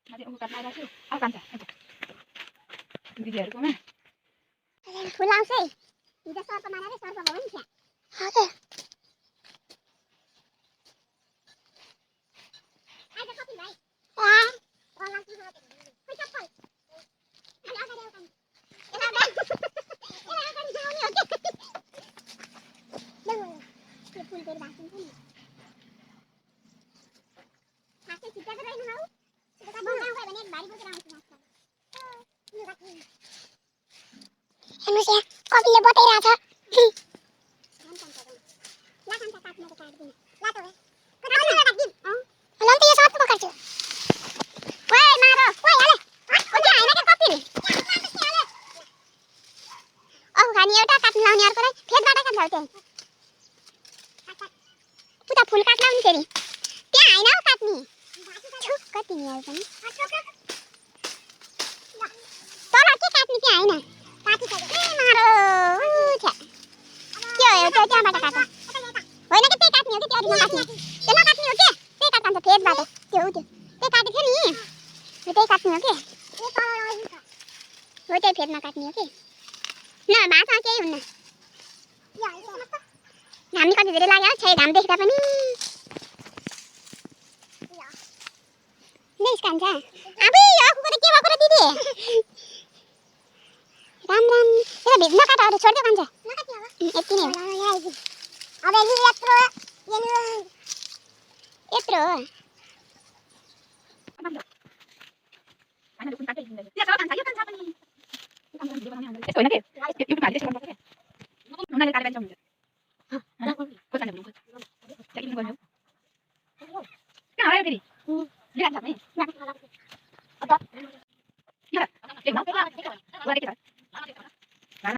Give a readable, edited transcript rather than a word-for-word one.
Nanti aku kat ada sih. Aku kan aja. Di dia rumah. Pulang sih. Tidak soal kemana deh, soal pembangunan ya. Oke. Ada kopi baik. Ya. Orang langsung sama kopi. Kocok kol. Ada apa dia kan? Kenapa? Kenapa kan jauh nih oke. Dengar. Pun dari bahasa pun. Hasil kita kan ini mau. Kita bongkar kayak banyak bari buat orang semua. Ini lagi. Manusia, kopi le botai રહ્યા છે. લા કામ કાટ મે કાટ દે. લા તો કરાવ લે કાટ દે. હલમ તો ये साथ पकड़ छो. ओए मारो. ओए आले. ओ क्या है ना के कोपी ने. ओ खानी एउटा काट्न लाउने अर्को रे. फेदबाट काट लाउँथे. पुता फूल काट लाउने फेरि. त्यहाँ हैन हो काट्नी. छु कति नि आयो पनि. तल के काट्नी त्यहाँ हैन. मारो छ के हो त्यो त्यहाँबाट काट्नु होइन कि त्यही काट्ने हो कि त्यो अरू नकाट्ने त्यो नकाट्ने हो के त्यही काट्नु त फेदबाट त्यो हो त्यो त्यही काटेको थियो नि हो त्यही काट्ने हो के हो त्यही फेद नकाट्ने हो कि न भाषा केही हुन्न घाम कति धेरै लाग्यो छै घाम देख्दा पनि निस्कन्छ अबे यो आफूको त के भएको र दिदी राम राम ये भिज्न काट अरु छोड्दै कान्छ नकाट्ने हो यति नै हो अब नि यत्रो यत्रो Ana dukun kafe ini. Dia salah kan saya kan siapa nih? Itu enak ya? Itu kan dia cuma pakai. Nona ada kalian cuma. Hah? Kau tanya belum? Cek ini gua. Kan ada tadi. Dia kan siapa nih? Apa? Ya. Dia mau. Gua ada kita.